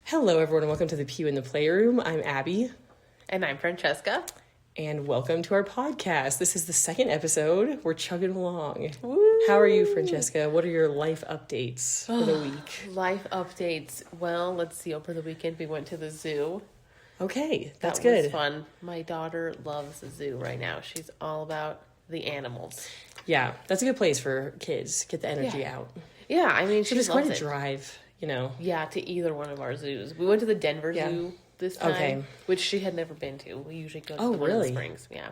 Hello, everyone, and welcome to the Pew in the Playroom. I'm Abby. And I'm Francesca. And welcome to our podcast. This is the second episode. We're chugging along. Woo. How are you, Francesca? What are your life updates for the week? Life updates. Well, let's see. Over the weekend, we went to the zoo. Okay, that's That good. was fun. My daughter loves the zoo right now. She's all about the animals. Yeah, that's a good place for kids. Get the energy out. Yeah, I mean, So she there's loves quite a it. drive, you know. Yeah, to either one of our zoos. We went to the Denver Zoo this time, which she had never been to. We usually go to the one in the Springs. Yeah.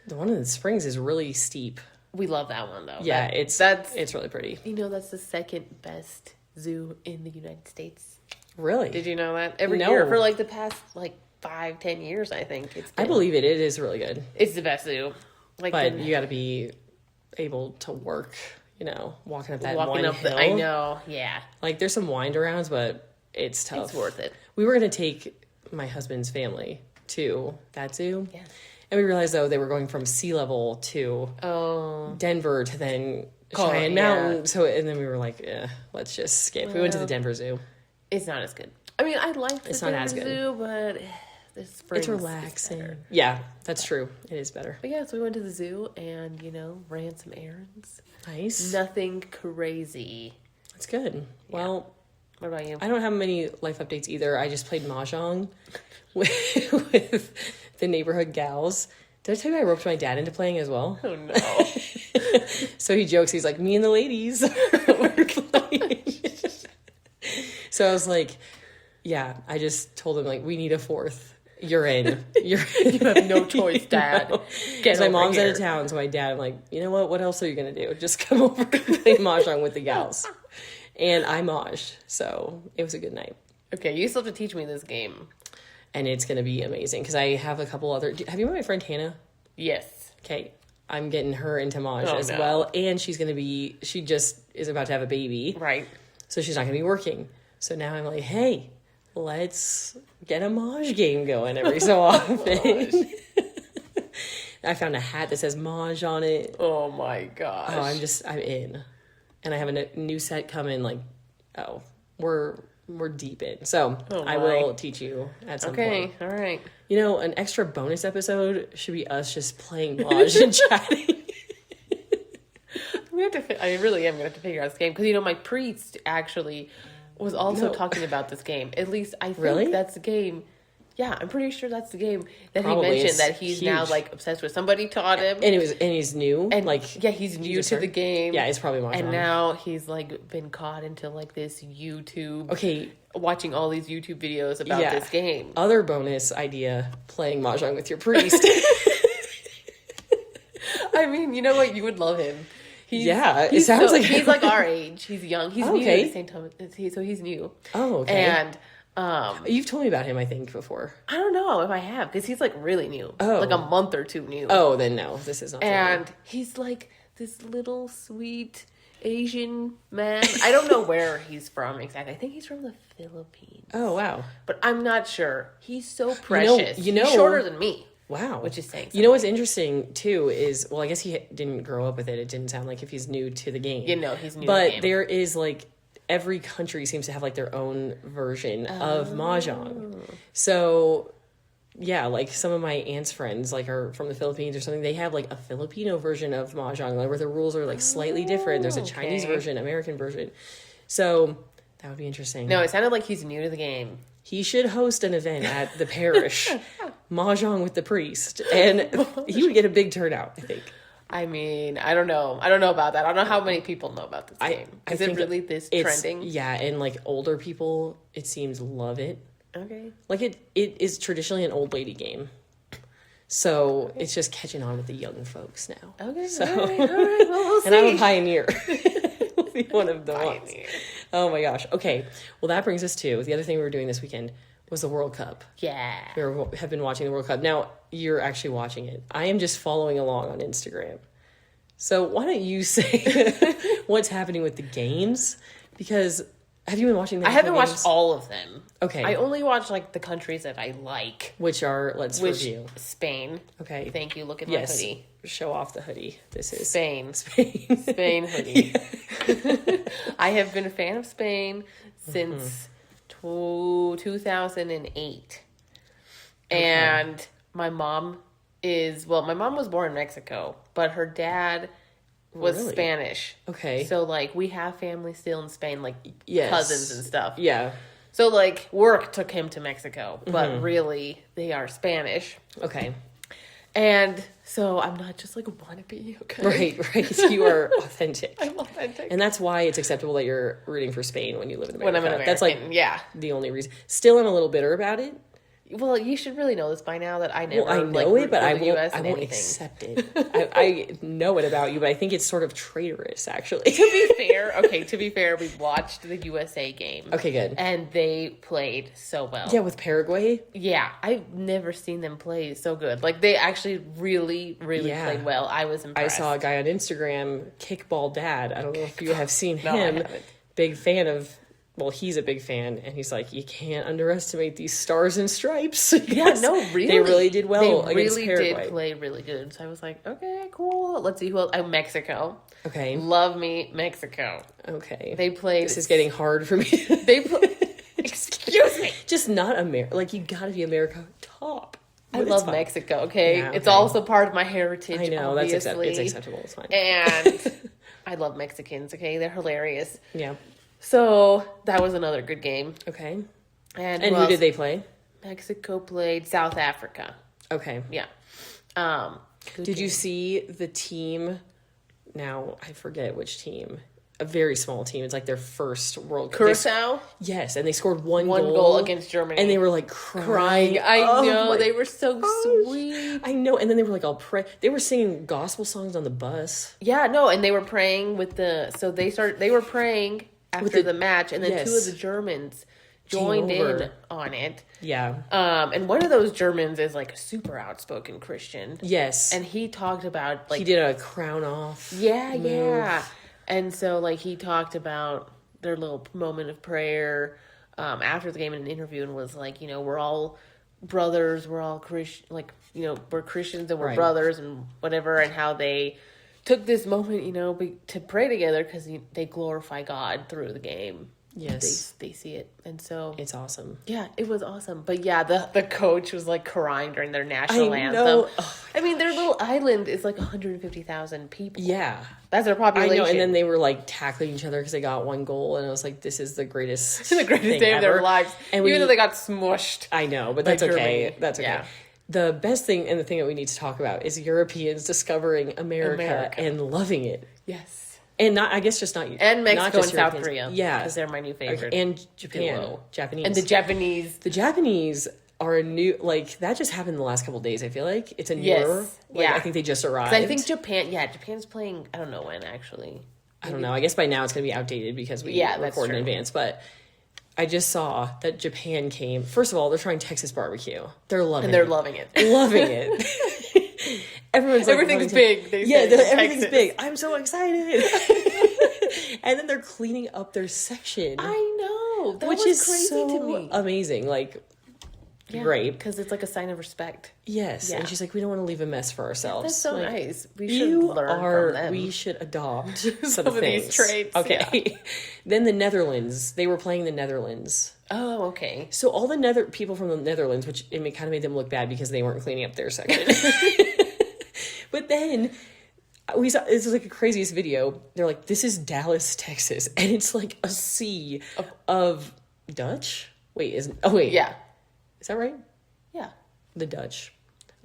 The one in the Springs is really steep. We love that one, though. Yeah, it's really pretty. You know, that's the second best zoo in the United States. Really? Did you know that? Every year for the past 5-10 years, I think I believe it. It is really good. It's the best zoo. But you got to be able to work, walking up that one hill. I know, yeah. There's some wind arounds, but it's tough. It's worth it. We were going to take my husband's family to that zoo. Yeah. And we realized, though, they were going from sea level to Denver to then Cheyenne Mountain. So, and then we were like, let's just skip. Well, we went to the Denver Zoo. It's not as good. I mean, I like the Denver Zoo, but the Springs it's relaxing. is better. Yeah, that's true. It is better. But yeah, so we went to the zoo and, ran some errands. Nice. Nothing crazy. That's good. Yeah. Well, what about you? I don't have many life updates either. I just played Mahjong with the neighborhood gals. Did I tell you I roped my dad into playing as well? Oh, no. So he jokes, he's like, me and the ladies are playing. So I was like, yeah, I just told him, we need a fourth. You're in. You have no choice, Dad. Because my mom's out of town, so my dad, I'm like, you know what? What else are you going to do? Just come over and play Mahjong with the gals. And I mahjed, so it was a good night. Okay, you still have to teach me this game. And it's going to be amazing, because I have a couple other... Have you met my friend Hannah? Yes. Okay, I'm getting her into Mahjong well, and she's going to be... She just is about to have a baby. Right. So she's not going to be working. So now I'm like, hey, let's get a Maj game going every so often. I found a hat that says Maj on it. Oh my gosh. Oh, I'm in. And I have a new set coming, we're deep in. So I will teach you at some point. Okay, all right. An extra bonus episode should be us just playing Maj and chatting. I really am going to have to figure out this game. Because, my priest actually was also talking about this game. At least I think that's the game. Yeah, I'm pretty sure that's the game that he mentioned that he's now obsessed with. Somebody taught him, and he's new. And he's new to the game. Yeah, it's probably more. And now he's been caught into this YouTube. Okay, watching all these YouTube videos about this game. Other bonus idea: playing Mahjong with your priest. I mean, you know what? You would love him. It sounds like he's our age. He's young. He's new at the same time. So he's new. Oh, okay. And you've told me about him, I think, before. I don't know if I have, because he's really new. Oh, a month or two new. Oh, then no, this is not. And he's this little sweet Asian man. I don't know where he's from exactly. I think he's from the Philippines. Oh wow! But I'm not sure. He's so precious. He's shorter than me. Wow. Which is saying something. You know what's interesting, too, is... Well, I guess he didn't grow up with it. It didn't sound like if he's new to the game. He's new to the game. But there is, every country seems to have, their own version of Mahjong. So, yeah, some of my aunt's friends, are from the Philippines or something. They have, a Filipino version of Mahjong, where the rules are, slightly different. There's a Chinese version, American version. So, that would be interesting. No, it sounded like he's new to the game. He should host an event at the parish, Mahjong with the priest, and he would get a big turnout, I think. I mean, I don't know. I don't know about that. I don't know how many people know about this game. Is it really this trending? Yeah, and older people, it seems, love it. Okay. It is traditionally an old lady game. So it's just catching on with the young folks now. Okay, so, all right. Well, we'll see. And I'm a pioneer. We'll be one of the ones. Oh my gosh. Okay. Well, that brings us to the other thing we were doing this weekend was the World Cup. Yeah. We have been watching the World Cup. Now, you're actually watching it. I am just following along on Instagram. So why don't you say what's happening with the games? Because have you been watching the I haven't watched all of them. Okay. I only watch the countries that I like. Which are, let's review. Spain. Okay. Thank you. Look at my hoodie. Show off the hoodie. This is Spain. Spain hoodie. I have been a fan of Spain since 2008. Okay. And my mom was born in Mexico, but her dad was Spanish. Okay. So, like, we have family still in Spain, like, cousins and stuff. Yeah. So, like, work took him to Mexico, but really, they are Spanish. Okay. And so I'm not just like a wannabe, okay? Right. You are authentic. I'm authentic. And that's why it's acceptable that you're rooting for Spain when you live in America. When I'm an American, that's like the only reason. Still, I'm a little bitter about it. Well, you should really know this by now that I never. Well, I know it, but I won't accept it. I know it about you, but I think it's sort of traitorous, actually. To be fair, we watched the USA game. Okay, good. And they played so well. Yeah, with Paraguay. Yeah, I've never seen them play so good. Like, they actually really, really played well. I was impressed. I saw a guy on Instagram, Kickball Dad. I don't know if you have seen him. No, I haven't. Big fan of. Well, he's a big fan, and he's like, you can't underestimate these stars and stripes. Yeah, no, really. They really did well against Paraguay. They really did play really good. So I was like, okay, cool. Let's see who else. Mexico. Okay. Love me, Mexico. Okay. They played. This is getting hard for me. Excuse me. Just not America. Like, you gotta be America top. I love Mexico, okay? Yeah, okay? It's also part of my heritage, I know, obviously. It's acceptable. It's fine. And I love Mexicans, okay? They're hilarious. Yeah. So, that was another good game. Okay. And who did they play? Mexico played South Africa. Okay. Yeah. Did you see the team? Now, I forget which team. A very small team. It's like their first World Cup. Curacao? Yes, and they scored one goal against Germany. And they were like crying. I know, they were so sweet. I know, and then they were like all they were singing gospel songs on the bus. Yeah, no, and they were praying they were praying after the match, and then two of the Germans joined in on it. Yeah. And one of those Germans is like a super outspoken Christian. Yes. And he talked about, like, he did a crown off. Yeah, move. Yeah. And so, like, he talked about their little moment of prayer after the game in an interview, and was like, we're all brothers, we're all Christian, like, we're Christians and we're brothers and whatever, and how they took this moment, to pray together because they glorify God through the game. Yes. They see it. And so it's awesome. Yeah, it was awesome. But yeah, the coach was like crying during their national anthem. I mean, their little island is like 150,000 people. Yeah. That's their population. I know, and then they were like tackling each other because they got one goal, and I was like, this is the greatest the greatest day of their lives. And even though they got smushed. I know, but that's okay. Germany. That's okay. Yeah. The best thing and the thing that we need to talk about is Europeans discovering America. And loving it. Yes. And not Mexico and South Korea. Yeah. Because they're my new favorite. And Japan. Japanese. And the Japanese. The Japanese are a new, like, that just happened in the last couple of days, I feel like. It's a newer. Yes. I think they just arrived. I think Japan's playing, I don't know when, actually. Maybe. I don't know. I guess by now it's going to be outdated because we record in advance. But I just saw that Japan came. First of all, they're trying Texas barbecue. They're loving it. Loving it. Loving it. Everything's big. Everything's big. I'm so excited. And then they're cleaning up their section. I know. Which is crazy so to me. Amazing. Like, great. Because it's like a sign of respect. Yes. Yeah. And she's like, we don't want to leave a mess for ourselves. That's so nice. We should learn from them. We should adopt some of these traits. Okay. Yeah. Then the Netherlands. They were playing the Netherlands. Oh, okay. So all the people from the Netherlands, which it kind of made them look bad because they weren't cleaning up their section. But then we saw, this was like the craziest video. They're like, this is Dallas, Texas. And it's like a sea of Dutch. Wait. Yeah. Is that right? Yeah. The Dutch.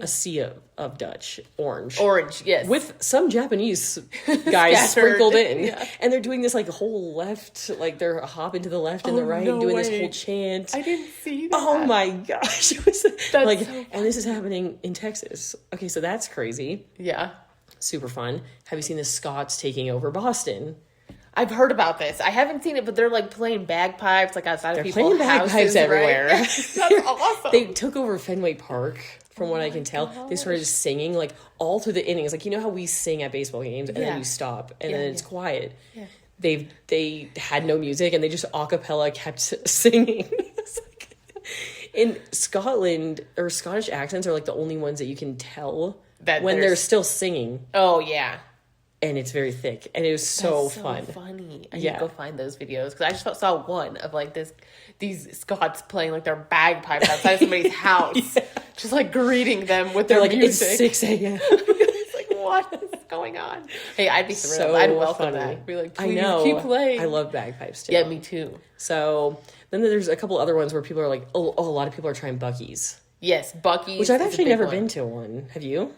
A sea of Dutch. Orange, yes. With some Japanese guys sprinkled in. Yeah. And they're doing this like whole left, like they're hopping to the left and the right, doing this whole chant. I didn't see that. Oh my gosh. It was like, so and this is happening in Texas. Okay, so that's crazy. Yeah. Super fun. Have you seen the Scots taking over Boston? I've heard about this. I haven't seen it, but they're like playing bagpipes like outside of people's houses. They're playing bagpipes everywhere. Right? That's awesome. They took over Fenway Park. From what I can tell, they started singing like all through the innings. Like, you know how we sing at baseball games and then you stop and then it's quiet. Yeah. They had no music and they just a cappella kept singing. Like, in Scotland, or Scottish accents are like the only ones that you can tell that when they're still singing. Oh yeah. and it's very thick, and it was so fun. Funny. I need to go find those videos because I just saw one of like these Scots playing like their bagpipes outside somebody's house, just like greeting them with their music. It's 6 a.m. It's like, what is going on? Hey, I'd be thrilled. So I'd welcome that. Be like, please keep playing. I love bagpipes too. Yeah, me too. So then there's a couple other ones where people are like, a lot of people are trying Buc-ee's. Yes, Buc-ee's. Which I've actually never been to one. Have you?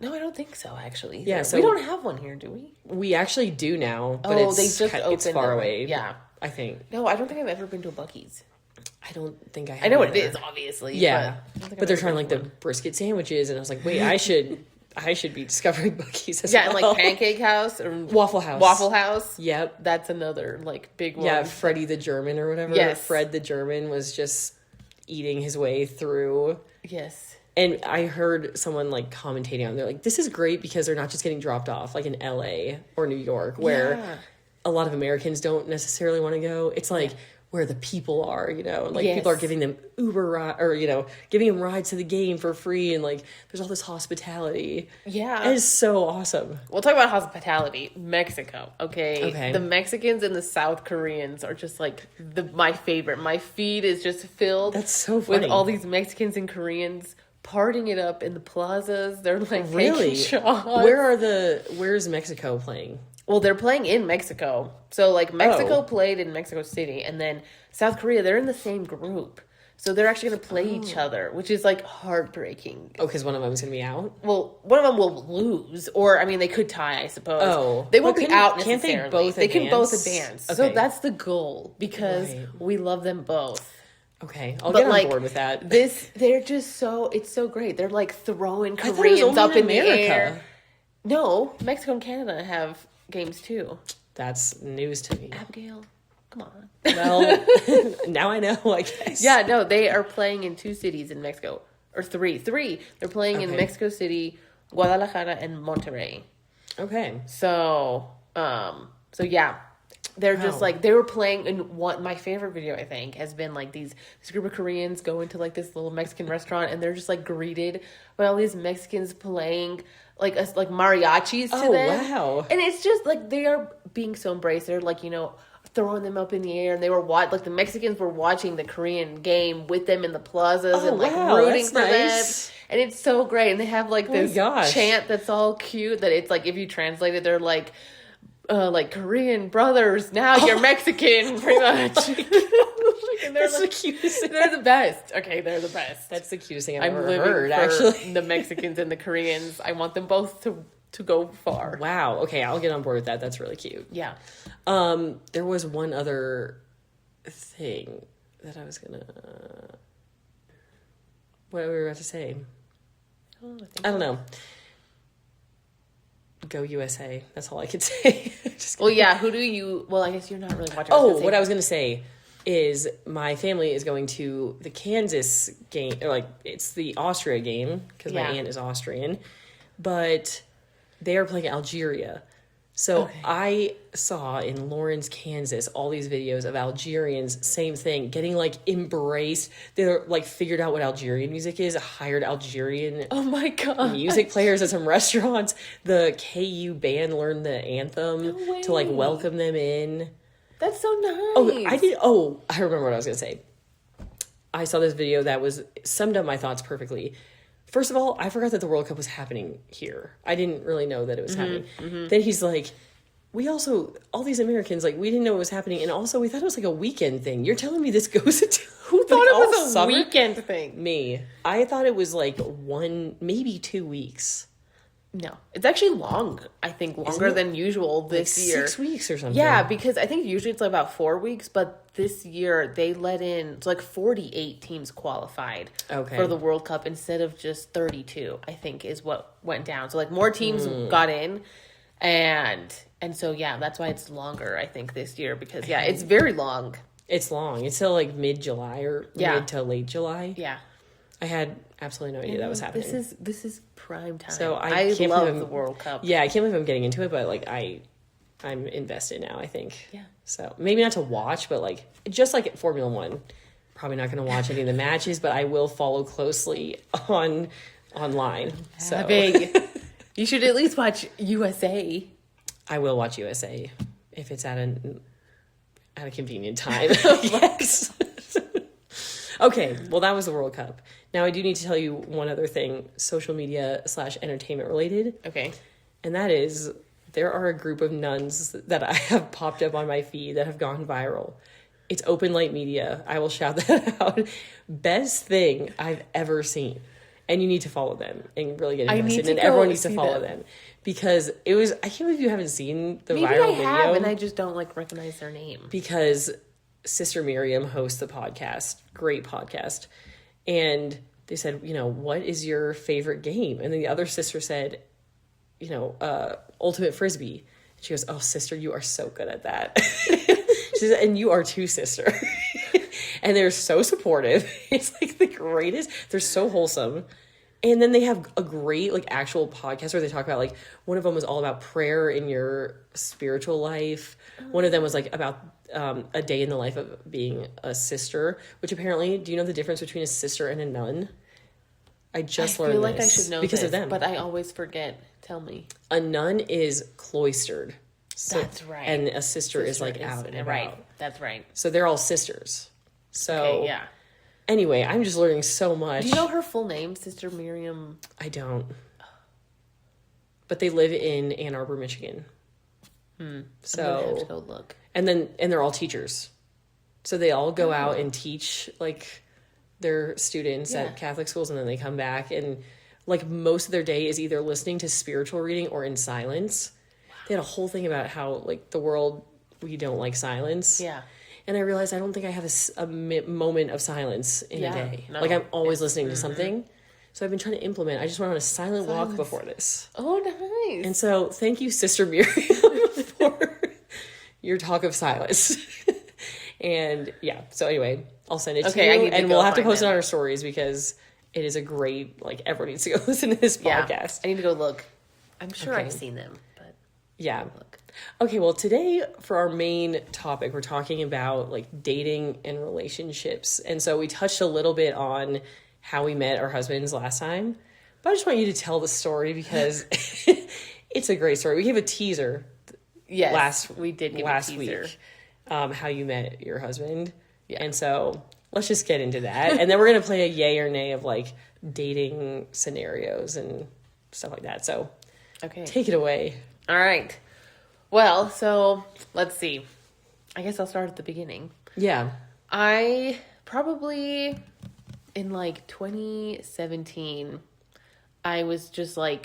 No, I don't think so, actually. Yeah, so we don't have one here, do we? We actually do now, but it's far away. Yeah. I think. No, I don't think I've ever been to a Buc-ee's. I don't think I have. I know what it is, obviously. Yeah. But they're trying like the brisket sandwiches, and I was like, wait, I should be discovering Buc-ee's as well. Yeah, and like Pancake House or Waffle House. Waffle House. Yep. That's another like big one. Yeah, Freddie the German or whatever. Yes. Fred the German was just eating his way through. Yes. And I heard someone like commentating on, they're like, this is great because they're not just getting dropped off like in LA or New York where a lot of Americans don't necessarily want to go. It's like where the people are, and like people are giving them Uber ride or, giving them rides to the game for free. And like, there's all this hospitality. Yeah. It is so awesome. We'll talk about hospitality. Mexico. Okay. The Mexicans and the South Koreans are just like my favorite. My feed is just filled. That's so funny. With all these Mexicans and Koreans partying it up in the plazas. They're like really taking shots. Where's Mexico playing? Well, they're playing in Mexico. So like Mexico played in Mexico City, and then South Korea, they're in the same group. So they're actually going to play each other, which is like heartbreaking. Oh, because one of them's going to be out? Well, one of them will lose, or I mean, they could tie, I suppose. Oh, they won't be out necessarily. Can't they both advance? They can both advance. Okay. So that's the goal because we love them both. Okay, I'll get on board with that. They're just it's so great. They're like throwing Koreans up in the air. No, Mexico and Canada have games too. That's news to me. Abigail, come on. Well, now I know, I guess. Yeah, no, they are playing in 2 cities in Mexico. Or 3. They're playing in Mexico City, Guadalajara, and Monterrey. Okay. So yeah. They're just like, they were playing in my favorite video, I think, has been like this group of Koreans go into like this little Mexican restaurant, and they're just like greeted by all these Mexicans playing like mariachis to them. Oh, wow. And it's just like, they are being so embraced. They're like, throwing them up in the air, and they were like the Mexicans were watching the Korean game with them in the plazas and like rooting for them. And it's so great. And they have like this chant that's all cute that it's like, if you translate it, they're like Korean brothers, now you're Mexican, pretty much. And that's the cutest thing. They're the best. Okay, they're the best. That's the cutest thing I've ever heard, actually. The Mexicans and the Koreans. I want them both to go far. Wow. Okay, I'll get on board with that. That's really cute. Yeah. There was one other thing that I was gonna... What were we about to say? I don't know. Go USA. That's all I could say. Well, yeah. Well, I guess you're not really watching. What I was going to say is my family is going to the Kansas game, or like it's the Austria game because my aunt is Austrian, but they are playing Algeria. So I saw in Lawrence, Kansas, all these videos of Algerians, same thing, getting like embraced. They're like figured out what Algerian music is, hired Algerian music players at some restaurants. The KU band learned the anthem to like welcome them in. That's so nice. I remember what I was going to say. I saw this video that summed up my thoughts perfectly. First of all, I forgot that the World Cup was happening here. I didn't really know that it was happening. Mm-hmm. Then he's like, all these Americans, like, we didn't know it was happening. And also, we thought it was like a weekend thing. You're telling me this goes into... Who thought it was a weekend thing? Me. I thought it was like 1, maybe 2 weeks. No. It's actually long. I think longer than usual this year. 6 weeks or something. Yeah, because I think usually it's like about 4 weeks, but this year they let in, it's like 48 teams qualified for the World Cup instead of just 32, I think is what went down. So like more teams got in, and so that's why it's longer, I think, this year, because it's very long. It's long. It's till like mid-July or mid to late July. Yeah. I had absolutely no idea that was happening. This is prime time. So I can't love the World Cup. Yeah, I can't believe I'm getting into it, but like I'm invested now, I think. Yeah. So maybe not to watch, but like just like Formula One. Probably not going to watch any of the matches, but I will follow closely online. So big. You should at least watch USA. I will watch USA if it's at a convenient time. Yes. Okay, well, that was the World Cup. Now, I do need to tell you one other thing, social media / entertainment related. Okay. And that is, there are a group of nuns that I have popped up on my feed that have gone viral. It's Open Light Media. I will shout that out. Best thing I've ever seen. And you need to follow them and really get invested. And everyone needs to follow them. Because it was, I can't believe you haven't seen the viral video. Maybe I have, and I just don't recognize their name. Because Sister Miriam hosts the podcast, great podcast. And they said, what is your favorite game? And then the other sister said, Ultimate Frisbee. And she goes, oh, sister, you are so good at that. She said, and you are too, sister. And they're so supportive. It's the greatest. They're so wholesome. And then they have a great actual podcast where they talk about one of them was all about prayer in your spiritual life. One of them was about a day in the life of being a sister, which apparently, do you know the difference between a sister and a nun? I learned this. I feel like I should know because of them. But I always forget. Tell me. A nun is cloistered. So, that's right. And a sister is out and about. Right. That's right. So they're all sisters. So okay, yeah. Anyway, I'm just learning so much. Do you know her full name, Sister Miriam? I don't. But they live in Ann Arbor, Michigan. So I'm gonna have to go look. And they're all teachers. So they all go out and teach their students at Catholic schools, and then they come back and most of their day is either listening to spiritual reading or in silence. Wow. They had a whole thing about how the world, we don't like silence. Yeah. And I realized I don't think I have a moment of silence in a day. No, I'm always listening to something. So I've been trying to implement. I just went on a silent walk before this. Oh, nice. And so thank you, Sister Miriam, for your talk of silence. And yeah, so anyway, I'll send it to you. And we'll have to post it on our stories because it is a great, everyone needs to go listen to this podcast. I need to go look. I'm sure I've seen them, but yeah. Look. Okay, well, today for our main topic, we're talking about dating and relationships. And so we touched a little bit on how we met our husbands last time. But I just want you to tell the story because it's a great story. We gave a teaser we did give last a teaser. Week how you met your husband. Yeah. And so let's just get into that. And then we're going to play a yay or nay of dating scenarios and stuff like that. So take it away. All right. Well, so let's see. I guess I'll start at the beginning. Yeah. I probably in 2017, I was just I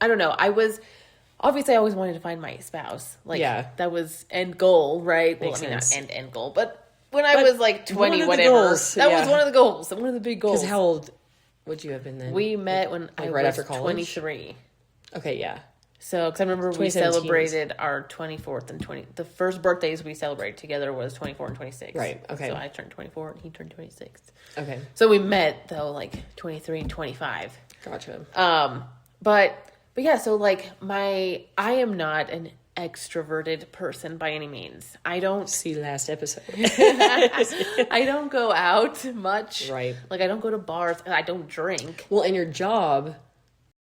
don't know. Obviously I always wanted to find my spouse. That was end goal, right? Makes sense. Not end goal, but when I was 20, whatever, that was one of the goals. One of the big goals. Because how old would you have been then? We met when I right was after college? 23. Okay, yeah. So, because I remember we celebrated our 24th and the first birthdays we celebrated together was 24 and 26. Right, okay. So I turned 24 and he turned 26. Okay. So we met, though, 23 and 25. Gotcha. But yeah, so, I am not an extroverted person by any means. I don't... See last episode. I don't go out much. Right. I don't go to bars. I don't drink. Well, and your job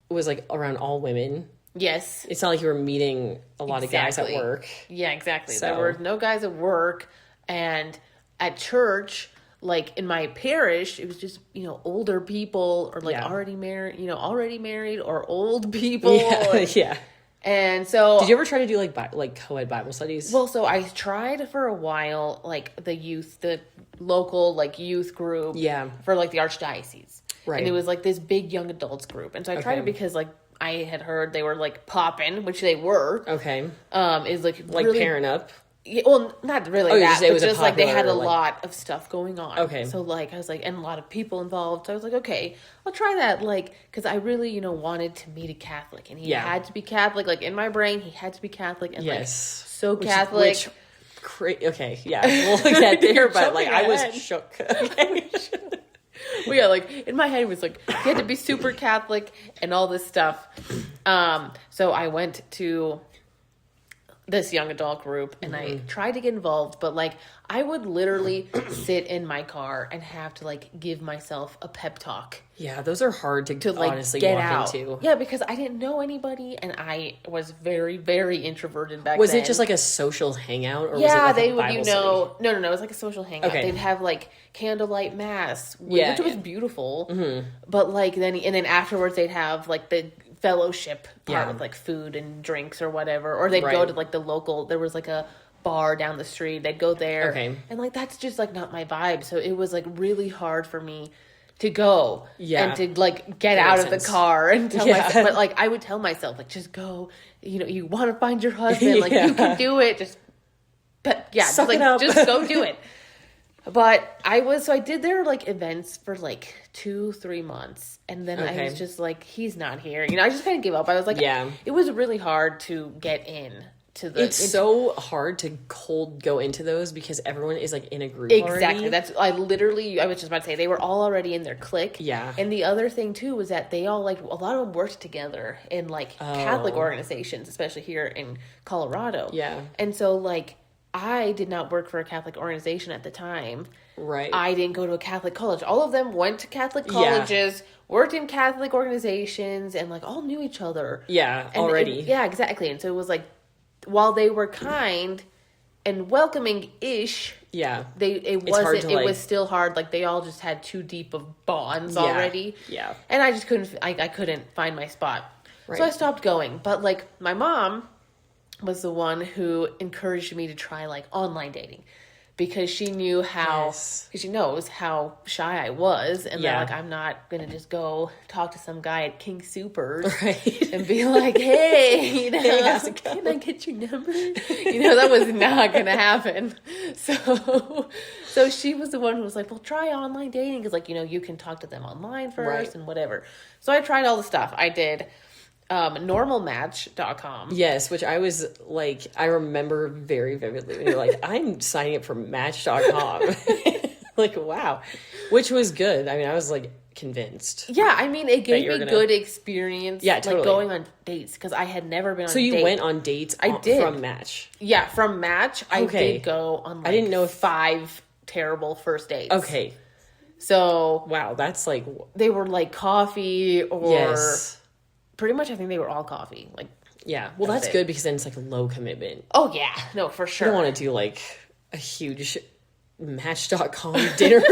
was, around all women. Yes. It's not like you were meeting a lot of guys at work. Yeah, exactly. So. There were no guys at work. And at church, in my parish, it was just, older people or already married or old people. Yeah. And so... Did you ever try to do co-ed Bible studies? Well, so I tried for a while, the local youth group. Yeah. For the archdiocese. Right. And it was this big young adults group. And so I tried it because I had heard they were popping, which they were. Okay. Is really, pairing up. Yeah, well, not really that, but just they had a lot of stuff going on. Okay. So I was and a lot of people involved. So I was okay, I'll try that. Because I really wanted to meet a Catholic, and he had to be Catholic. In my brain, he had to be Catholic, and so Catholic. Okay, yeah, we'll get there, but I was shook. Okay. Well, yeah, in my head it was he had to be super Catholic and all this stuff. So I went to this young adult group, and I tried to get involved, but like I would literally sit in my car and have to like give myself a pep talk. Yeah, those are hard to like honestly get walk out. into. Yeah, because I didn't know anybody, and I was very, very introverted back then. Was it just like a social hangout, or was it yeah, like they a would, Bible no, study? it was like a social hangout. Okay. They'd have like candlelight mass, which was beautiful. Mm-hmm. But like then afterwards they'd have like the fellowship part Yeah. with like food and drinks or whatever, or they'd go to like the local. There was like a bar down the street. They'd go there, and like that's just like not my vibe. So it was like really hard for me to go and to like get out of the car and tell myself. But like I would tell myself like just go. You know, you want to find your husband, like you can do it. Just, but yeah, Suck like it up. just go do it. But I did their like events for like 2-3 months, and then I was just like, he's not here. You know, I just kind of gave up. I was like, it was really hard to get in to the. It's so hard to cold go into those because everyone is like in a group. Exactly. Already. I was just about to say they were all already in their clique. Yeah. And the other thing too was that they all like a lot of them worked together in like Catholic organizations, especially here in Colorado. Yeah. And so like I did not work for a Catholic organization at the time. Right. I didn't go to a Catholic college. All of them went to Catholic colleges, worked in Catholic organizations, and like all knew each other. Yeah, and already. Yeah, exactly. And so it was like, while they were kind and welcoming-ish, it was still hard. Like they all just had too deep of bonds already. Yeah. And I just couldn't find my spot. Right. So I stopped going. But like my mom was the one who encouraged me to try like online dating, because she knew because she knows how shy I was, and that like I'm not gonna just go talk to some guy at King Soopers and be like, hey, you know, can I get your number? You know, that was not gonna happen. So she was the one who was like, well, try online dating, because like, you know, you can talk to them online first and whatever. So I tried all the stuff. I did normalmatch.com. Yes, which I was like, I remember very vividly when you're like, I'm signing up for match.com. Like, wow. Which was good. I mean, I was like convinced. Yeah, I mean, it gave me good experience. Yeah, totally. Like going on dates, because I had never been on dates. So you went on dates from Match? Yeah, from Match. I did go on like I didn't know 5 terrible first dates. Okay. So. Wow, that's like. They were like coffee or. Yes. Pretty much, I think they were all coffee. Like, yeah. Well, that's good, because then it's like low commitment. Oh, yeah. No, for sure. You don't want to do like a huge Match.com dinner.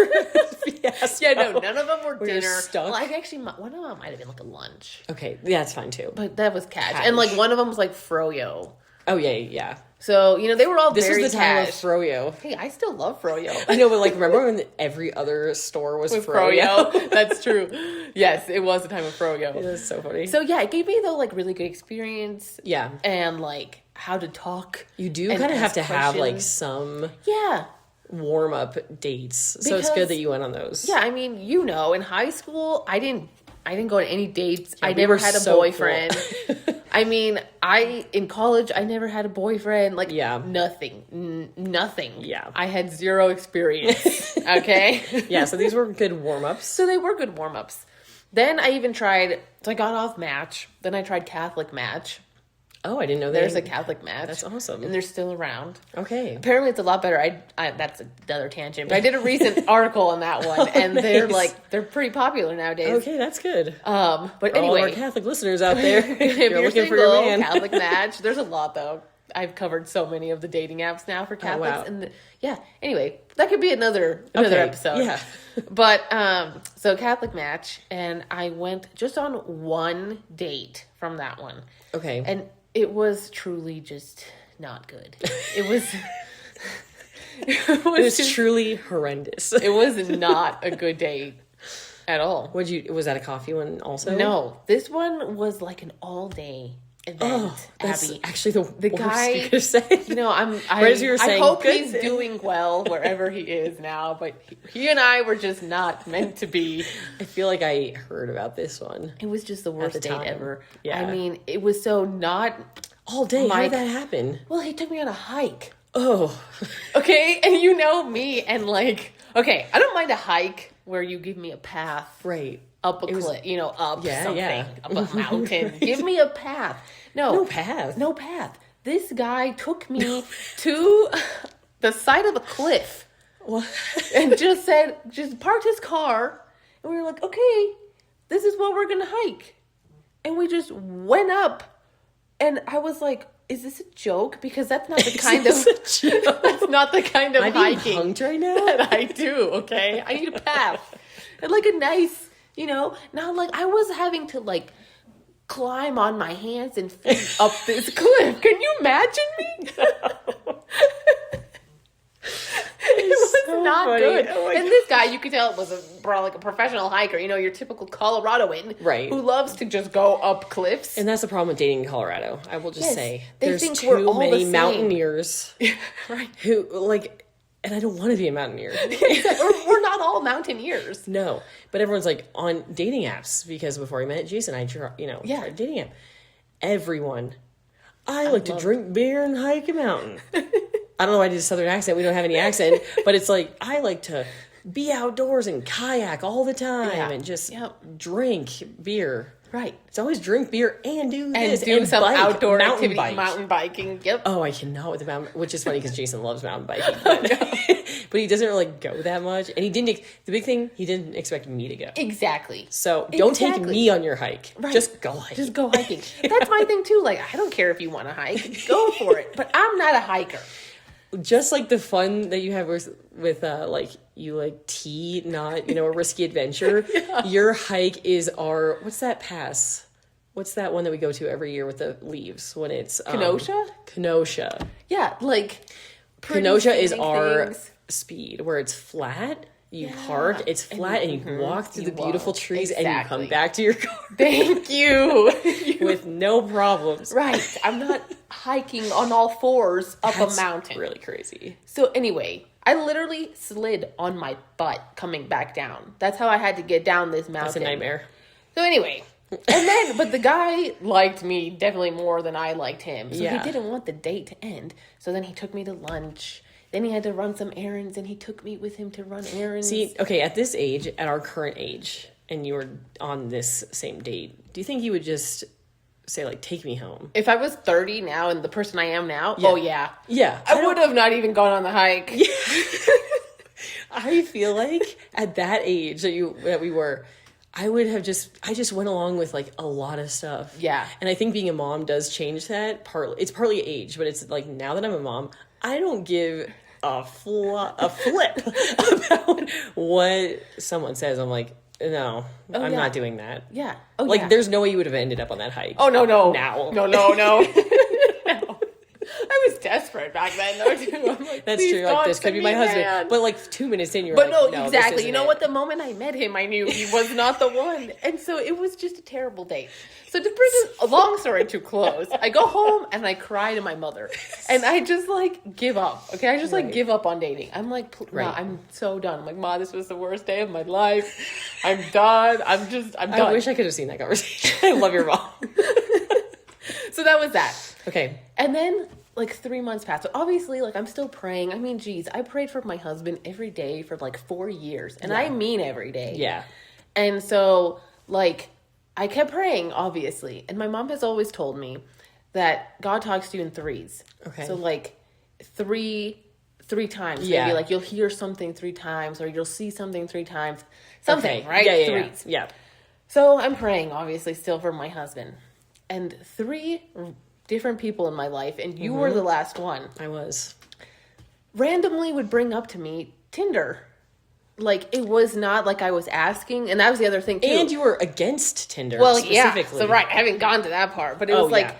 Yes. Yeah, no, none of them were dinner. Stuck. Well, actually, one of them might have been like a lunch. Okay, yeah, that's fine too. But that was catch. And like one of them was like froyo. Oh, yeah. So, you know, they were all very This was the time of froyo. Hey, I still love froyo. I know, but like, remember when every other store was froyo? That's true. Yes, it was the time of froyo. It was so funny. So, yeah, it gave me, though, like, really good experience. Yeah. And, like, how to talk. You do kind of have to have, like, some... Yeah. Warm-up dates. So it's good that you went on those. Yeah, I mean, you know, in high school, I didn't go to any dates. Yeah, I never had a boyfriend. Cool. I mean, in college, I never had a boyfriend. Like, nothing. Nothing. Yeah. I had zero experience. Okay? Yeah, so these were good warm-ups. So they were good warm-ups. Then I even tried, so I got off Match. Then I tried Catholic Match. Oh, I didn't know there's a Catholic Match. That's awesome. And they're still around. Okay. Apparently it's a lot better. I that's another tangent. But I did a recent article on that one, and they're pretty popular nowadays. Okay, that's good. But anyway, all our Catholic listeners out there, if you're looking single, for your man. Catholic Match. There's a lot though. I've covered so many of the dating apps now for Catholics, and anyway, that could be another episode. Yeah. But so Catholic Match, and I went just on one date from that one. Okay. And it was truly just not good. It was it was truly horrendous. It was not a good date at all. Was that a coffee one also? No, this one was like an all day event. Oh, that's Abby. Actually the guy you could say. You know, I hope he's doing well wherever he is now, but he and I were just not meant to be. I feel like I heard about this one. It was just the worst date ever. Yeah. I mean, it was so not all day. How did that happen? Well, he took me on a hike. Oh. Okay, and you know me, and like, okay, I don't mind a hike where you give me a path. Right. Up a cliff, you know, up something, up a mountain. Give me a path. No path. No path. This guy took me to the side of a cliff. What? And just parked his car. And we were like, okay, this is what we're going to hike. And we just went up. And I was like, is this a joke? Because that's not the kind of that's not the kind of hiking hunked right now that I do. Okay, I need a path and like a nice, now like I was having to like climb on my hands and feet up this cliff. Can you imagine me? It was so not funny. Good. Oh and this guy, you could tell, was a professional hiker. Your typical Coloradoan, right? Who loves to just go up cliffs. And that's the problem with dating in Colorado. I will just say there's too many mountaineers, right? Who like, and I don't want to be a mountaineer. We're not all mountaineers. No, but everyone's like on dating apps because before I met Jason, I tried dating app. Everyone, I like to drink beer and hike a mountain. I don't know why I did a southern accent. We don't have any accent. But it's like, I like to be outdoors and kayak all the time and just drink beer. Right. It's always drink beer and do this. And do some outdoor activity, bike. Mountain biking. Yep. Oh, I cannot with the mountain, which is funny because Jason loves mountain biking. But he doesn't really go that much. And the big thing, he didn't expect me to go. Exactly. So don't take me on your hike. Right. Just go hiking. Just go hiking. That's my thing too. Like, I don't care if you want to hike. Go for it. But I'm not a hiker. Just like the fun that you have with like you like tea, not a risky adventure. Your hike is what's that pass? What's that one that we go to every year with the leaves when it's Kenosha? Kenosha. Yeah, like Kenosha is our speed where it's flat. You park, it's flat, and you can walk through the beautiful trees, and you come back to your car. Thank you. With no problems. Right. I'm not hiking on all fours up a mountain. Really crazy. So anyway, I literally slid on my butt coming back down. That's how I had to get down this mountain. That's a nightmare. So anyway, but the guy liked me definitely more than I liked him. So he didn't want the date to end. So then he took me to lunch. Then he had to run some errands, and he took me with him to run errands. See, okay, at this age, at our current age, and you were on this same date, do you think you would just say, like, take me home? If I was 30 now and the person I am now, oh, yeah. Yeah. I would have not even gone on the hike. Yeah. I feel like at that age that we were, I just went along with, like, a lot of stuff. Yeah. And I think being a mom does change that. It's partly age, but it's, like, now that I'm a mom, I don't give a flip about what someone says. I'm like, no, I'm not doing that. Yeah. There's no way you would have ended up on that hike. Oh, no. Now. No. No. I was desperate back then, though, too. I'm like, that's true. Like, this could be my husband. Man. But, like, 2 minutes in, you're like, no, exactly. You know what? The moment I met him, I knew he was not the one. And so it was just a terrible date. So to bring a long story to close, I go home and I cry to my mother. And I just, like, give up. Okay? I just, like, give up on dating. I'm like, no, I'm so done. I'm like, Ma, this was the worst day of my life. I'm done. I'm done. I wish I could have seen that conversation. I love your mom. So that was that. Okay. And then, like, 3 months passed. So obviously, like, I'm still praying. I mean, geez, I prayed for my husband every day for, like, 4 years. And I mean every day. Yeah. And so, like, I kept praying, obviously. And my mom has always told me that God talks to you in threes. Okay. So, like, three times. Yeah. Maybe, like, you'll hear something 3 times or you'll see something 3 times. Something, right? Yeah, threes. Yeah. So I'm praying, obviously, still for my husband. And 3 different people in my life, and you were the last one. I was. Randomly would bring up to me Tinder. Like, it was not like I was asking, and that was the other thing, too. And you were against Tinder, specifically. So right, I haven't gone to that part, but it was like,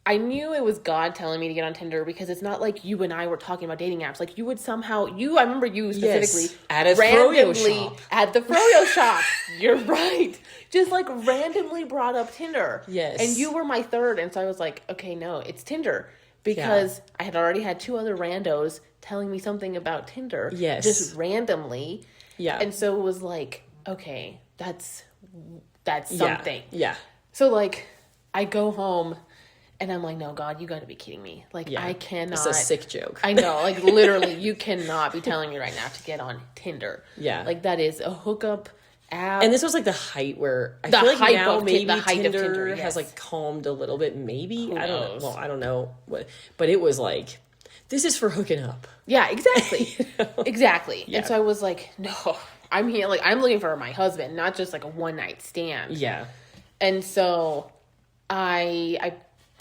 I knew it was God telling me to get on Tinder because it's not like you and I were talking about dating apps. Like, you would somehow, I remember you specifically, at a froyo shop. At the froyo shop. You're right. Just, like, randomly brought up Tinder. Yes. And you were my third, and so I was like, okay, no, it's Tinder. Because I had already had 2 other randos telling me something about Tinder. Yes. Just randomly. Yeah. And so it was like, okay, that's something. Yeah. So, like, I go home, and I'm like, no, God, you got to be kidding me. Like, I cannot. It's a sick joke. I know. Like, literally, you cannot be telling me right now to get on Tinder. Yeah. Like, that is a hookup And this was like the height where I feel like now maybe Tinder has like calmed a little bit. Maybe I don't know. Well, I don't know what, but it was like, this is for hooking up. Yeah, exactly, exactly. Yeah. And so I was like, no, I'm here. Like I'm looking for my husband, not just like a one night stand. Yeah. And so I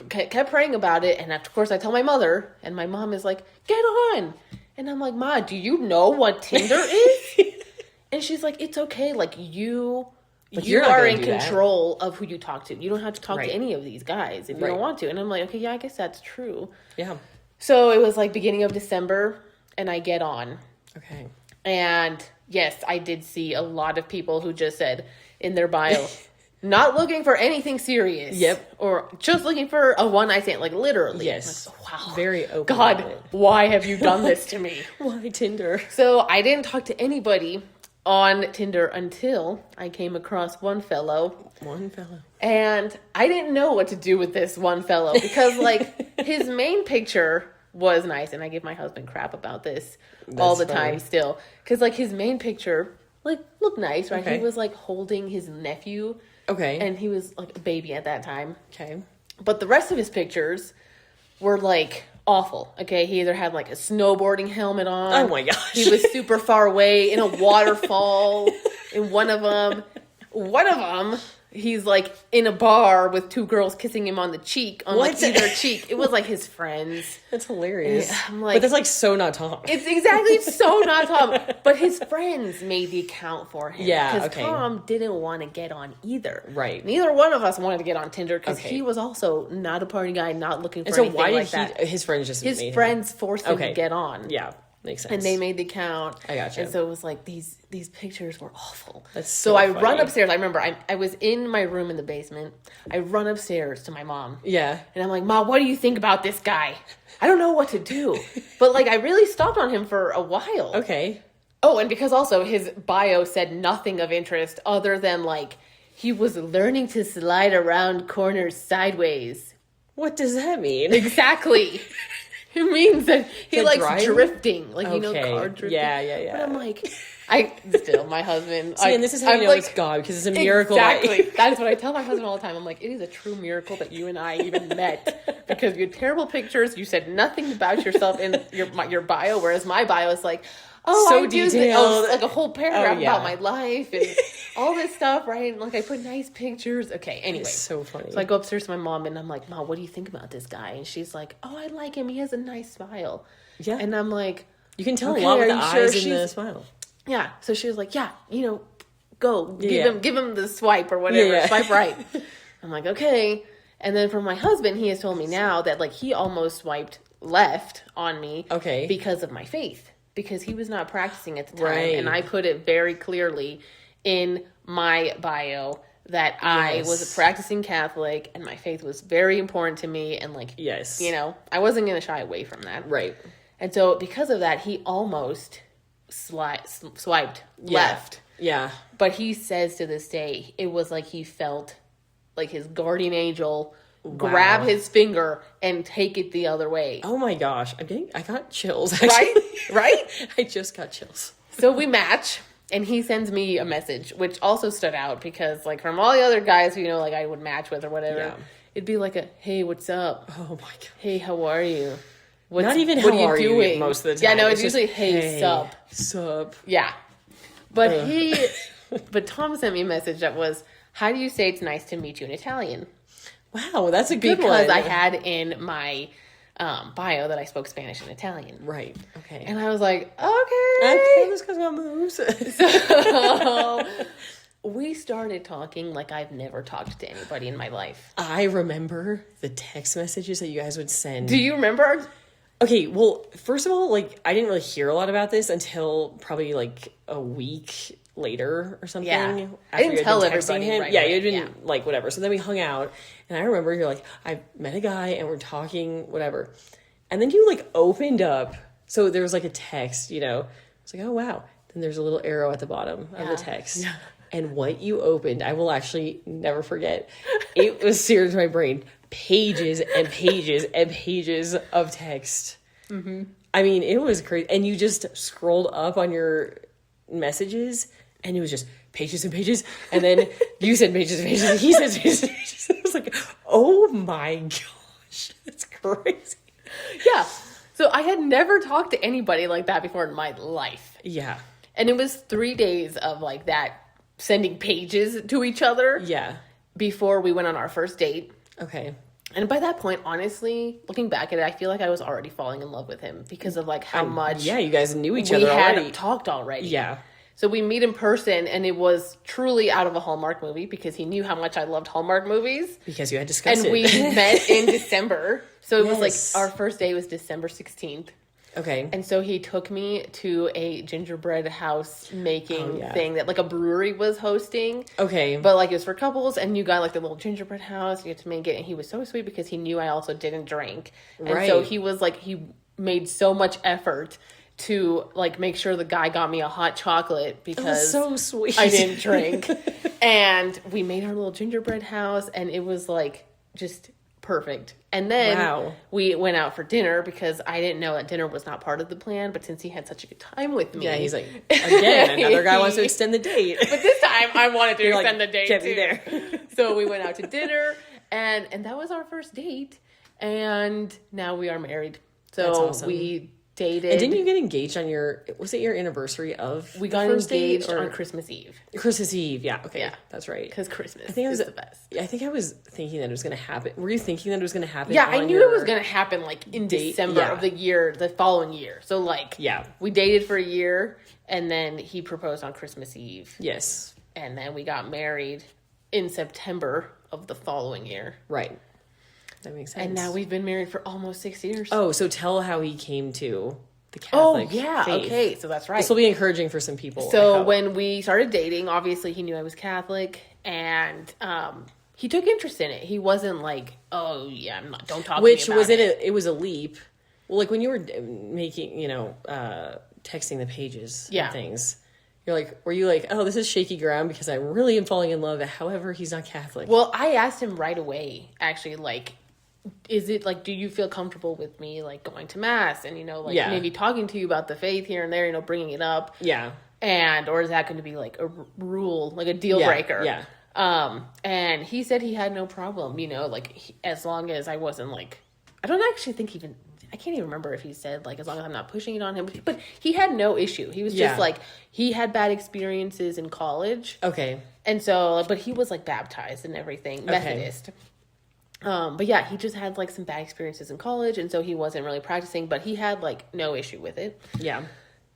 kept praying about it, and of course I tell my mother, and my mom is like, get on. And I'm like, Ma, do you know what Tinder is? And she's like, it's okay. Like you are in control of who you talk to. You don't have to talk to any of these guys if you don't want to. And I'm like, okay, yeah, I guess that's true. Yeah. So it was like beginning of December, and I get on. Okay. And yes, I did see a lot of people who just said in their bio, not looking for anything serious. Yep. Or just looking for a one night stand, like literally. Yes. Like, wow. Very open. God, why have you done this to me? Why Tinder? So I didn't talk to anybody on Tinder until I came across one fellow. And I didn't know what to do with this one fellow because like his main picture was nice. And I give my husband crap about this all the time still. Because like his main picture like looked nice, right? Okay. He was like holding his nephew. Okay. And he was like a baby at that time. Okay. But the rest of his pictures were like awful. Okay. He either had like a snowboarding helmet on. Oh my gosh. He was super far away in a waterfall. In one of them, he's like in a bar with two girls kissing him on the cheek, on like either cheek. It was like his friends. That's hilarious. I'm like, but that's like so not Tom. It's so not Tom. But his friends made the account for him. Yeah, because Tom didn't want to get on either. Right. Neither one of us wanted to get on Tinder because he was also not a party guy, not looking for anything like that. His friends just his friends forced him to get on. Yeah. Makes sense. And they made the account. I gotcha. And so it was like these pictures were awful. That's so I funny. run upstairs. I remember I was in my room in the basement. I run upstairs to my mom. Yeah. And I'm like, Ma, what do you think about this guy? I don't know what to do. But like I really stopped on him for a while. Okay. Oh, and because also his bio said nothing of interest other than like he was learning to slide around corners sideways. What does that mean? Exactly. It means that he likes drifting. Like, you know, car drifting. Yeah. But I'm like, my husband. See, and this is how you know it's God, because it's a miracle. Exactly. That's what I tell my husband all the time. I'm like, it is a true miracle that you and I even met. Because you had terrible pictures. You said nothing about yourself in your bio, whereas my bio is like, so detailed. Like a whole paragraph about my life and all this stuff, right? And like I put nice pictures. Okay, anyway. It's so funny. So I go upstairs to my mom and I'm like, Mom, what do you think about this guy? And she's like, oh, I like him. He has a nice smile. Yeah. And I'm like, you can tell a lot with the eyes and the smile. Yeah. So she was like, yeah, go. Give him the swipe or whatever. Yeah. Swipe right. I'm like, okay. And then for my husband, he has told me now that like he almost swiped left on me because of my faith. Because he was not practicing at the time. Right. And I put it very clearly in my bio that I was a practicing Catholic and my faith was very important to me. And like, I wasn't going to shy away from that. Right. And so because of that, he almost swiped left. Yeah. But he says to this day, it was like he felt like his guardian angel grab his finger and take it the other way. Oh my gosh. I got chills. Actually. Right? I just got chills. So we match and he sends me a message, which also stood out because like from all the other guys who, like I would match with or whatever, it'd be like hey, what's up? Oh my God. Hey, how are you? Not even how are you doing most of the time. Yeah, no, it's usually hey, sup. Sup. Yeah. But but Tom sent me a message that was, how do you say it's nice to meet you in Italian? Wow, that's a good one. Because I had in my bio that I spoke Spanish and Italian. Right. Okay. And I was like, okay. This guy's got moves. So we started talking like I've never talked to anybody in my life. I remember the text messages that you guys would send. Do you remember? Okay, well, first of all, like, I didn't really hear a lot about this until probably, like, a week later or something. Yeah. I didn't tell everybody. Him. Right, yeah, you didn't, like, whatever. So then we hung out, and I remember you're like, I met a guy, and we're talking, whatever. And then you, like, opened up. So there was, like, a text, It's like, oh, wow. Then there's a little arrow at the bottom of the text. Yeah. And what you opened, I will actually never forget. It was seared into my brain. Pages and pages and pages of text. Mm-hmm. I mean, it was crazy. And you just scrolled up on your messages and it was just pages and pages. And then you said pages and pages, and he said pages and pages. I was like, oh my gosh, that's crazy. Yeah. So I had never talked to anybody like that before in my life. Yeah. And it was 3 days of like that, sending pages to each other. Yeah. Before we went on our first date. Okay. And by that point, honestly, looking back at it, I feel like I was already falling in love with him because of like how much. Yeah, you guys knew each other already. We had talked already. Yeah. So we meet in person, and it was truly out of a Hallmark movie because he knew how much I loved Hallmark movies. Because you had discussed it. And we met in December. So it was like our first day was December 16th. Okay. And so he took me to a gingerbread house making thing that like a brewery was hosting. Okay. But like it was for couples, and you got like the little gingerbread house. You had to make it, and he was so sweet because he knew I also didn't drink. And so he was like, he made so much effort to like make sure the guy got me a hot chocolate because so sweet. I didn't drink. And we made our little gingerbread house, and it was like just perfect. And then we went out for dinner because I didn't know that dinner was not part of the plan, but since he had such a good time with me. Yeah, he's like, again, another guy wants to extend the date. But this time I wanted to extend the date get too. Me there. So we went out to dinner, and that was our first date, and now we are married. So that's awesome. We dated. And didn't you get engaged on was it your anniversary of we got engaged on Christmas Eve. Christmas Eve, yeah. Okay, yeah. That's right. Because Christmas is the best. I think I was thinking that it was going to happen. Were you thinking that it was going to happen? Yeah, I knew it was going to happen like in December of the following year. So like, we dated for a year, and then he proposed on Christmas Eve. Yes. And then we got married in September of the following year. Right. That makes sense. And now we've been married for almost 6 years. Oh, so tell how he came to the Catholic faith. Okay, so that's right. This will be encouraging for some people. So when we started dating, obviously he knew I was Catholic, and he took interest in it. He wasn't like, "Oh yeah, I'm not. Don't talk to me about it." Which was it was a leap. Well, like when you were making, texting the pages and things. You're like, were you like, oh, this is shaky ground because I really am falling in love. However, he's not Catholic. Well, I asked him right away, actually, like, is it like, do you feel comfortable with me like going to mass and maybe talking to you about the faith here and there, bringing it up, or is that going to be like a rule, like a deal breaker? And he said he had no problem, as long as I wasn't like, I don't actually think I can't even remember if he said like as long as I'm not pushing it on him, but he had no issue. He was just like, he had bad experiences in college, and so but he was like baptized and everything, Methodist. But yeah, he just had like some bad experiences in college, and so he wasn't really practicing, but he had like no issue with it. Yeah.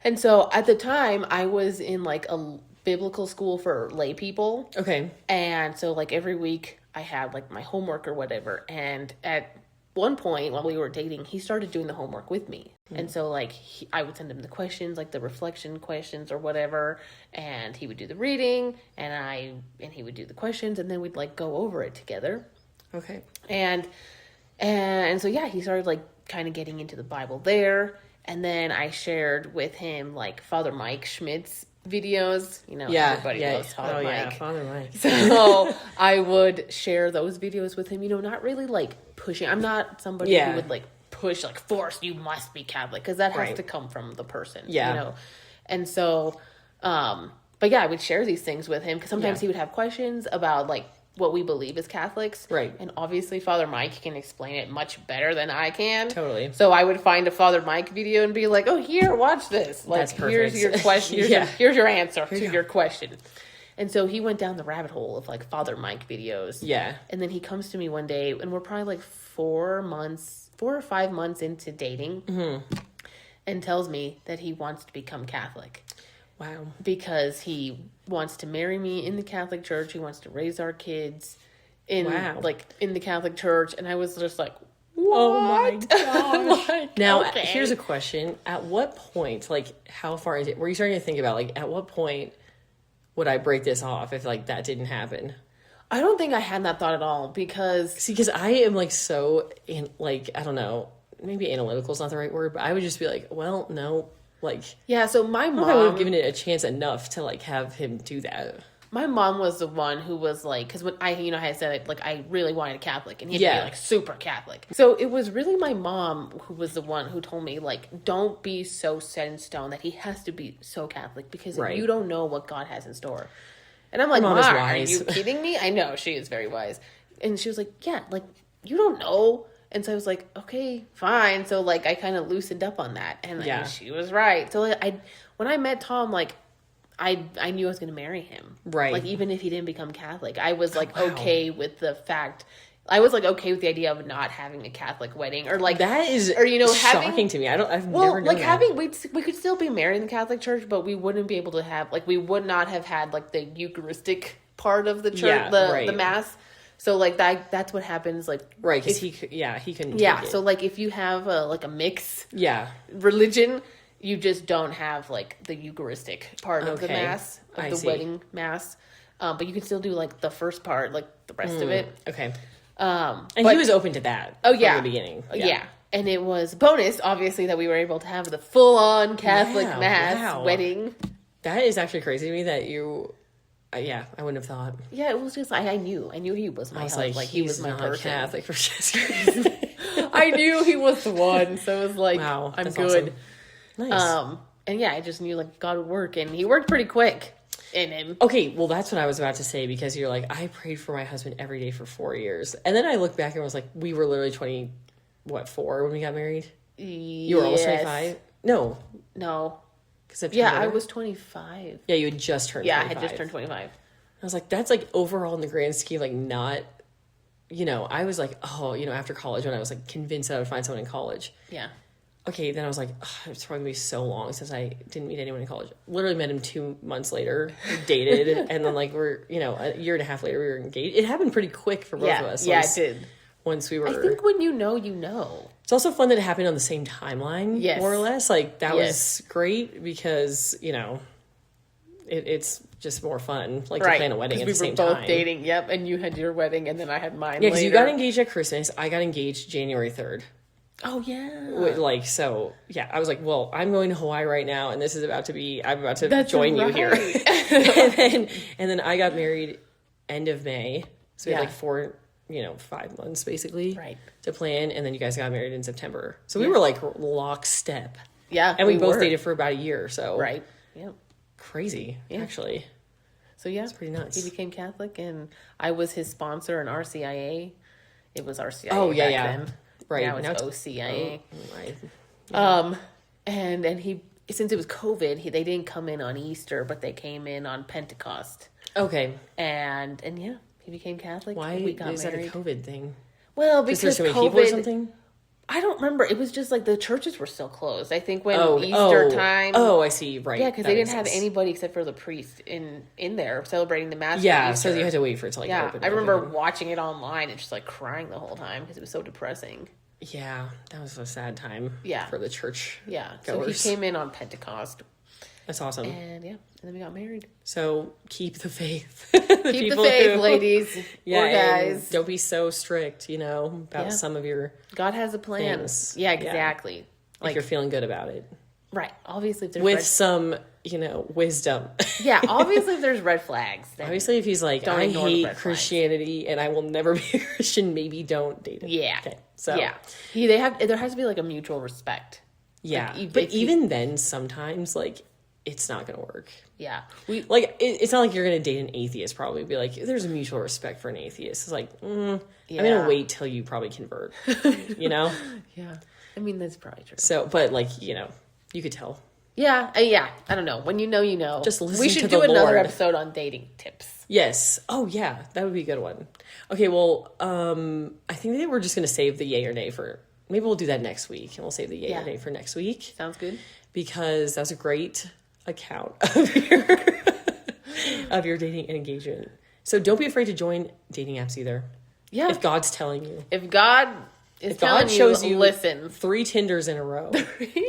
And so at the time I was in like a biblical school for lay people. Okay. And so like every week I had like my homework or whatever. And at one point while we were dating, he started doing the homework with me. Mm-hmm. And so like I would send him the questions, like the reflection questions or whatever. And he would do the reading and he would do the questions, and then we'd like go over it together. Okay. And so, yeah, he started, like, kind of getting into the Bible there. And then I shared with him, like, Father Mike Schmidt's videos. Everybody loves Father Mike. Yeah, Father Mike. So I would share those videos with him, not really, like, pushing. I'm not somebody who would, like, push, like, force, you must be Catholic. Because that has to come from the person, And so, but, yeah, I would share these things with him. Because sometimes he would have questions about, like, what we believe as Catholics. Right. And obviously Father Mike can explain it much better than I can. Totally. So I would find a Father Mike video and be like, oh, here, watch this. Like, that's perfect. Here's your question. Here's your answer to your question. And so he went down the rabbit hole of like Father Mike videos. Yeah. And then he comes to me one day, and we're probably like 4 or 5 months into dating, and tells me that he wants to become Catholic. Wow. Because he wants to marry me in the Catholic Church. He wants to raise our kids in the Catholic Church. And I was just like, what? Oh my gosh. Like, now, here's a question. At what point, like, how far is it? Were you starting to think about, like, at what point would I break this off if, like, that didn't happen? I don't think I had that thought at all because... See, because I am, like, so, I don't know, maybe analytical is not the right word, but I would just be like, well, no. Like, yeah, so my mom... I would have given it a chance enough to, like, have him do that. My mom was the one who was, like... Because when I had said, like, I really wanted a Catholic. And he had to be, like, super Catholic. So it was really my mom who was the one who told me, like, don't be so set in stone that he has to be so Catholic. Because you don't know what God has in store. And I'm like, Mom, are you kidding me? I know, she is very wise. And she was like, yeah, like, you don't know. And so I was like, okay, fine. So, like, I kind of loosened up on that. And she was right. So, like, when I met Tom, like, I knew I was going to marry him. Right. Like, even if he didn't become Catholic, I was, like, okay with the fact... I was, like, okay with the idea of not having a Catholic wedding. Or, like... That is shocking to me. I've never known like, that. we could still be married in the Catholic Church, but we wouldn't be able to have... Like, we would not have had, like, the Eucharistic part of the church, the Mass. So, like, that's what happens, like... Right, because he couldn't take it. So, like, if you have, like, a mix... Yeah. Religion, you just don't have, like, the Eucharistic part of the Mass, of the wedding Mass. But you can still do, like, the first part, like, the rest of it. Okay. And he was open to that from the beginning. Yeah. And it was bonus, obviously, that we were able to have the full-on Catholic Mass wedding. That is actually crazy to me that you... I wouldn't have thought. Yeah, it was just I knew he was my husband. Like he was my person. Catholic, Francesca. I knew he was the one, so it was like, wow, I'm good. Awesome. Nice. And yeah, I just knew like God would work, and he worked pretty quick in him. Okay, well that's what I was about to say, because you're like, I prayed for my husband every day for 4 years, and then I looked back and was like, we were literally 4 when we got married. You were almost 25. No. Yeah, I was 25. Yeah, you had just turned 25. Yeah, I had just turned 25. I was like, that's like overall in the grand scheme, like not, I was like, after college when I was like convinced that I would find someone in college. Yeah. Okay, then I was like, it's probably going to be so long since I didn't meet anyone in college. Literally met him 2 months later, dated, and then like we're, a year and a half later we were engaged. It happened pretty quick for both of us. Yeah, it did. Once we were... I think when you know. It's also fun that it happened on the same timeline, more or less. Like, that was great because, it's just more fun, like, to plan a wedding at the same time. We were both dating, and you had your wedding, and then I had mine later. Yeah, because you got engaged at Christmas. I got engaged January 3rd. Oh, yeah. Like, so, yeah, I was like, well, I'm going to Hawaii right now, and this is about to be... I'm about to join you here. and then I got married end of May. So we had, like, 5 months basically to plan, and then you guys got married in September. So we were like lockstep. Yeah. And we both dated for about a year, so yeah. Crazy, actually. So yeah. It's pretty nuts. He became Catholic, and I was his sponsor in RCIA. It was RCIA. Oh yeah, back then. Right. Now it's OCIA. Oh, right. Yeah. And he, since it was COVID, they didn't come in on Easter, but they came in on Pentecost. Okay. And yeah. He became Catholic. Why we got is married. that a COVID thing? Well, because there's so many COVID, people or something? I don't remember. It was just like the churches were still closed. I think when Easter time. Oh, I see. Right. Yeah, because they didn't have anybody except for the priest in there celebrating the Mass. Yeah, so you had to wait for it to like open. I remember watching it online and just like crying the whole time because it was so depressing. Yeah, that was a sad time. Yeah. For the church. Yeah. Goers. So he came in on Pentecost. That's awesome. And then we got married. So keep the faith. Keep the faith, ladies. Or guys. Don't be so strict, about some of your God has a plan. Things. Yeah, exactly. Yeah. Like you're feeling good about it. Right. Obviously, if there's with some, wisdom. Yeah, obviously if there's red flags. Obviously if he's like, I hate Christianity and I will never be a Christian, maybe don't date him. Yeah. Okay. So there has to be like a mutual respect. Yeah. Like, but even then sometimes like it's not going to work. Yeah. It's not like you're going to date an atheist, probably. Be like, there's a mutual respect for an atheist. It's like, I'm going to wait till you probably convert, Yeah. I mean, that's probably true. So, but you could tell. Yeah. I don't know. When you know. Just listen to the Lord. We should do another episode on dating tips. Yes. Oh, yeah. That would be a good one. Okay, well, I think that we're just going to save the yay or nay for... Maybe we'll do that next week, and we'll save the yay or nay for next week. Sounds good. Because that was a great account of your dating and engagement. So don't be afraid to join dating apps either. Yeah. If God's telling you. If God shows you listen. 3 Tinders in a row,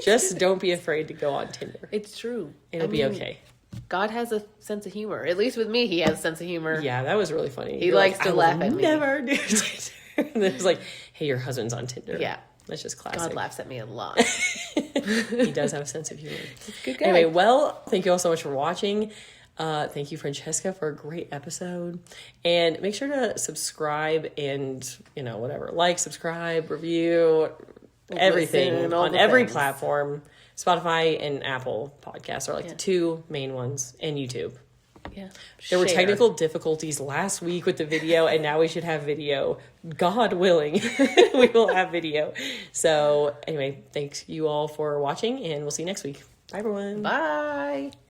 just don't be afraid to go on Tinder. It's true. It'll be okay. God has a sense of humor. At least with me, he has a sense of humor. Yeah, that was really funny. He likes to laugh at me. Never do Tinder. And it's like, hey, your husband's on Tinder. Yeah. That's just classic. God laughs at me a lot. He does have a sense of humor. Good guy. Anyway, well, thank you all so much for watching. Thank you, Francesca, for a great episode. And make sure to subscribe and, whatever. Like, subscribe, review, everything on every platform. Spotify and Apple Podcasts are the 2 main ones, and YouTube. Yeah. There were technical difficulties last week with the video, and now we should have video. God willing, we will have video. So anyway, thanks you all for watching, and we'll see you next week. Bye, everyone. Bye.